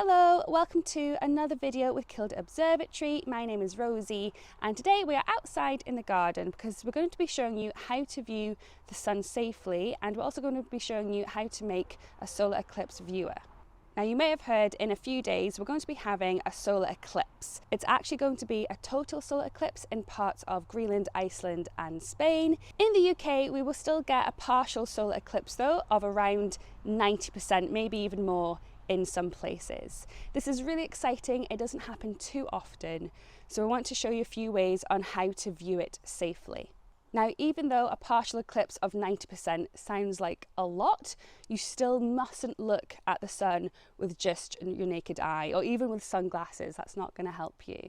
Hello, welcome to another video with Kilda Observatory. My name is Rosie and today we are outside in the garden because we're going to be showing you how to view the sun safely, and we're also going to be showing you how to make a solar eclipse viewer. Now you may have heard in a few days we're going to be having a solar eclipse. It's actually going to be a total solar eclipse in parts of Greenland, Iceland and Spain. In the UK we will still get a partial solar eclipse though of around 90%, maybe even more in some places. This is really exciting. It doesn't happen too often, so I want to show you a few ways on how to view it safely. Now, even though a partial eclipse of 90% sounds like a lot, you still mustn't look at the sun with just your naked eye or even with sunglasses. That's not going to help you.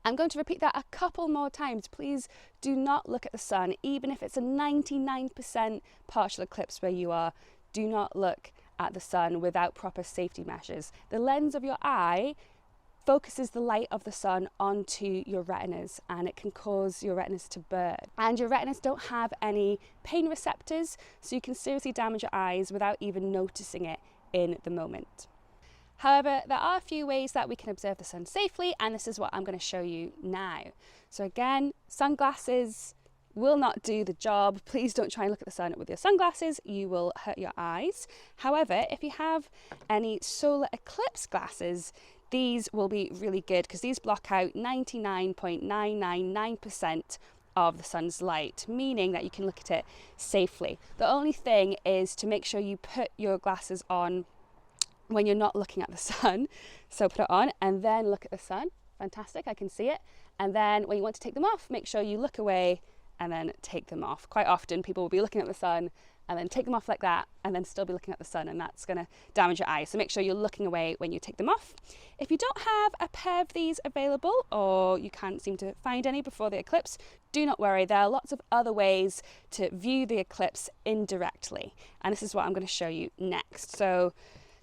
I'm going to repeat that a couple more times. Please do not look at the sun, even if it's a 99% partial eclipse where you are. Do not look at the sun without proper safety measures. The lens of your eye focuses the light of the sun onto your retinas and it can cause your retinas to burn. And your retinas don't have any pain receptors, so you can seriously damage your eyes without even noticing it in the moment. However, there are a few ways that we can observe the sun safely, and this is what I'm going to show you now. So again, sunglasses will not do the job. Please don't try and look at the sun with your sunglasses, you will hurt your eyes. However, if you have any solar eclipse glasses, these will be really good because these block out 99.999% of the sun's light, meaning that you can look at it safely. The only thing is to make sure you put your glasses on when you're not looking at the sun. So put it on and then look at the sun. Fantastic, I can see it. And then when you want to take them off, make sure you look away and then take them off. Quite often people will be looking at the sun and then take them off like that and then still be looking at the sun, and that's going to damage your eyes. So make sure you're looking away when you take them off. If you don't have a pair of these available or you can't seem to find any before the eclipse, do not worry. There are lots of other ways to view the eclipse indirectly, and this is what I'm going to show you next. So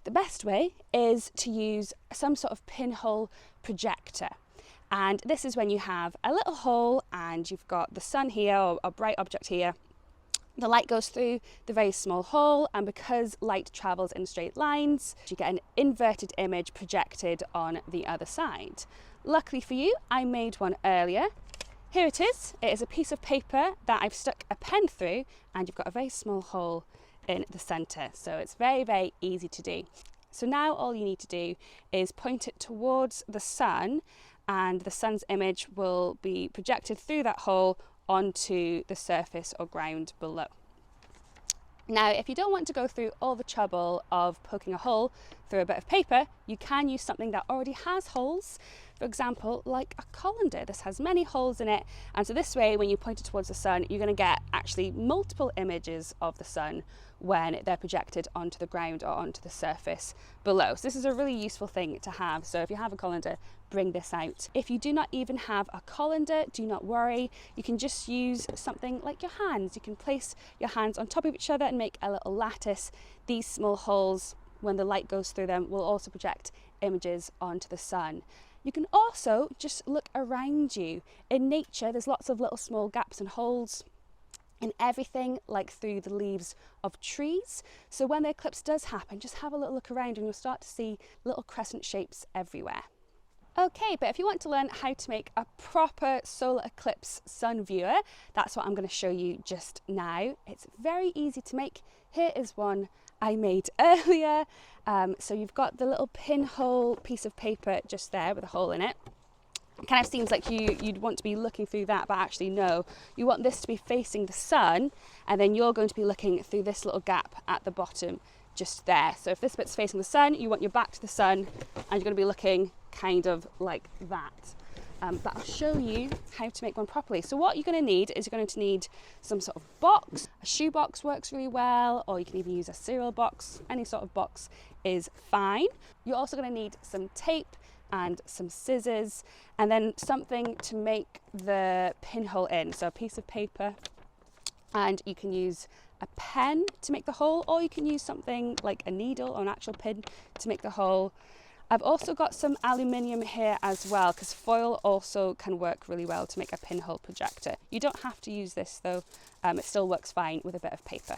the best way is to use some sort of pinhole projector. And this is when you have a little hole and you've got the sun here, or a bright object here. The light goes through the very small hole, and because light travels in straight lines, you get an inverted image projected on the other side. Luckily for you, I made one earlier. Here it is. It is a piece of paper that I've stuck a pen through, and you've got a very small hole in the center. So it's very, very easy to do. So now all you need to do is point it towards the sun, and the sun's image will be projected through that hole onto the surface or ground below. Now, if you don't want to go through all the trouble of poking a hole through a bit of paper, you can use something that already has holes. For example, like a colander. This has many holes in it, and so this way when you point it towards the sun, you're going to get actually multiple images of the sun when they're projected onto the ground or onto the surface below. So this is a really useful thing to have. So if you have a colander, bring this out. If you do not even have a colander, do not worry. You can just use something like your hands. You can place your hands on top of each other and make a little lattice. These small holes, when the light goes through them, will also project images onto the sun. You can also just look around you. In nature, there's lots of little small gaps and holes in everything, like through the leaves of trees. So when the eclipse does happen, just have a little look around and you'll start to see little crescent shapes everywhere. Okay, but if you want to learn how to make a proper solar eclipse sun viewer, that's what I'm going to show you just now. It's very easy to make. Here is one I made earlier. So you've got the little pinhole piece of paper just there with a hole in it. It kind of seems like you'd want to be looking through that, but actually no. You want this to be facing the sun, and then you're going to be looking through this little gap at the bottom just there. So if this bit's facing the sun, you want your back to the sun, and you're going to be looking kind of like that. But I'll show you how to make one properly. So what you're going to need is you're going to need some sort of box. A shoe box works really well, or you can even use a cereal box. Any sort of box is fine. You're also going to need some tape and some scissors, and then something to make the pinhole in. So a piece of paper, and you can use a pen to make the hole, or you can use something like a needle or an actual pin to make the hole. I've also got some aluminium here as well, because foil also can work really well to make a pinhole projector. You don't have to use this though, it still works fine with a bit of paper.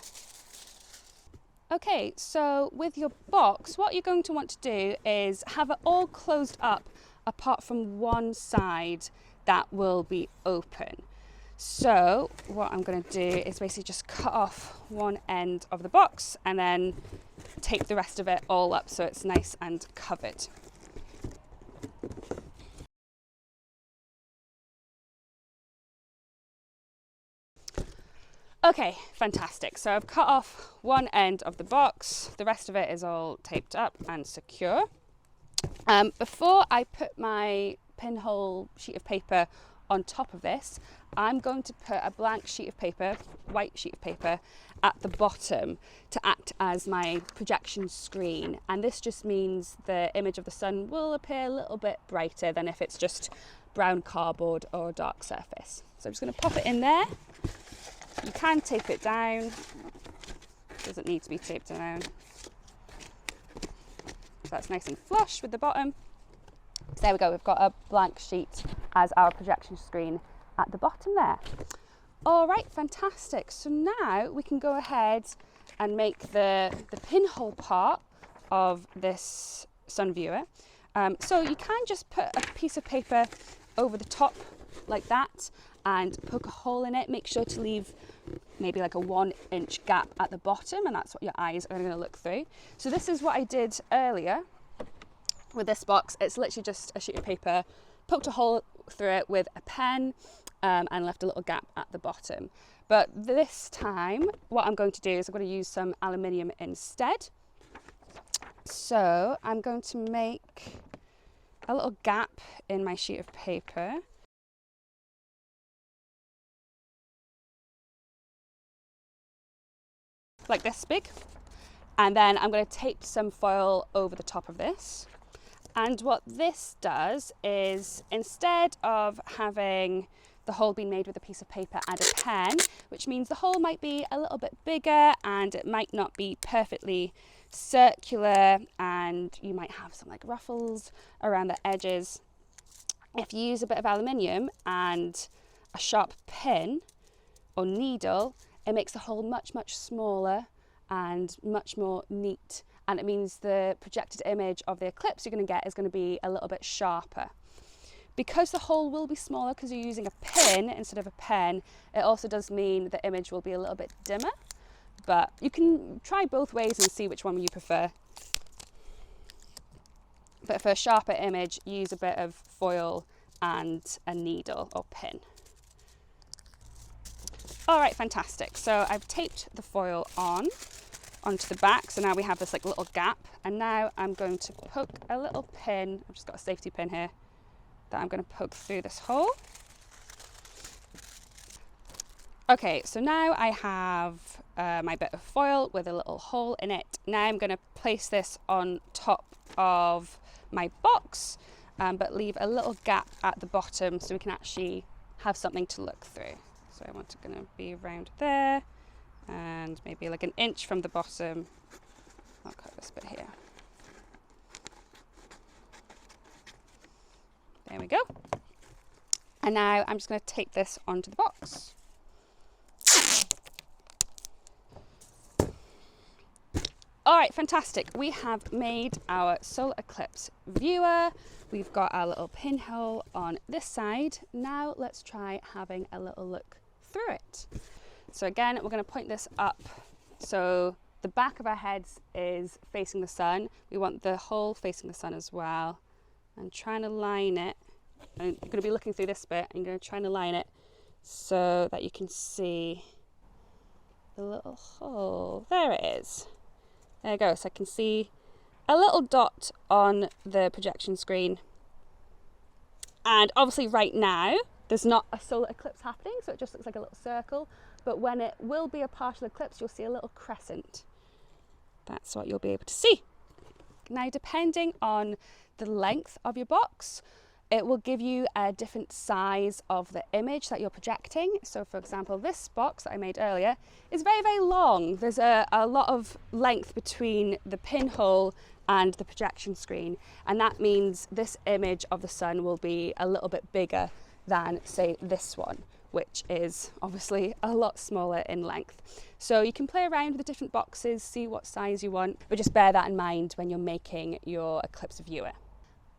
Okay, so with your box, what you're going to want to do is have it all closed up apart from one side that will be open. So what I'm going to do is basically just cut off one end of the box and then tape the rest of it all up so it's nice and covered. Okay, fantastic. So I've cut off one end of the box. The rest of it is all taped up and secure. Before I put my pinhole sheet of paper on top of this, I'm going to put a blank sheet of paper, white sheet of paper, at the bottom to act as my projection screen. And this just means the image of the sun will appear a little bit brighter than if it's just brown cardboard or a dark surface. So I'm just going to pop it in there. You can tape it down, doesn't need to be taped down. So that's nice and flush with the bottom. So there we go, we've got a blank sheet as our projection screen at the bottom there. All right, fantastic. So now we can go ahead and make the pinhole part of this sun viewer. So you can just put a piece of paper over the top like that and poke a hole in it. Make sure to leave maybe like a 1-inch gap at the bottom, and that's what your eyes are going to look through. So this is what I did earlier with this box. It's literally just a sheet of paper, poked a hole through it with a pen and left a little gap at the bottom. But this time what I'm going to do is I'm going to use some aluminium instead. So I'm going to make a little gap in my sheet of paper. Like this big, and then I'm going to tape some foil over the top of this. And what this does is, instead of having the hole being made with a piece of paper and a pen, which means the hole might be a little bit bigger and it might not be perfectly circular and you might have some like ruffles around the edges, if you use a bit of aluminium and a sharp pin or needle, it makes the hole much, much smaller and much more neat. And it means the projected image of the eclipse you're going to get is going to be a little bit sharper. Because the hole will be smaller because you're using a pin instead of a pen, it also does mean the image will be a little bit dimmer. But you can try both ways and see which one you prefer. But for a sharper image, use a bit of foil and a needle or pin. All right, fantastic. So I've taped the foil onto the back. So now we have this like little gap. And now I'm going to poke a little pin. I've just got a safety pin here that I'm going to poke through this hole. Okay, so now I have my bit of foil with a little hole in it. Now I'm going to place this on top of my box, but leave a little gap at the bottom so we can actually have something to look through. So I want it going to be around there and maybe like 1 inch from the bottom. I'll cut this bit here. There we go. And now I'm just going to tape this onto the box. All right, fantastic. We have made our solar eclipse viewer. We've got our little pinhole on this side. Now let's try having a little look through it. So again, we're going to point this up. So the back of our heads is facing the sun. We want the hole facing the sun as well. And trying to line it. And you're going to be looking through this bit and you're going to try and align it so that you can see the little hole. There it is. There you go. So I can see a little dot on the projection screen. And obviously right now, there's not a solar eclipse happening, so it just looks like a little circle. But when it will be a partial eclipse, you'll see a little crescent. That's what you'll be able to see. Now, depending on the length of your box, it will give you a different size of the image that you're projecting. So for example, this box that I made earlier is very, very long. There's a lot of length between the pinhole and the projection screen. And that means this image of the sun will be a little bit bigger than, say, this one, which is obviously a lot smaller in length. So you can play around with the different boxes, see what size you want, but just bear that in mind when you're making your Eclipse viewer.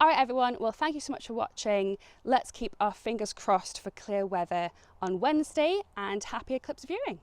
All right, everyone, well, thank you so much for watching. Let's keep our fingers crossed for clear weather on Wednesday, and happy Eclipse viewing.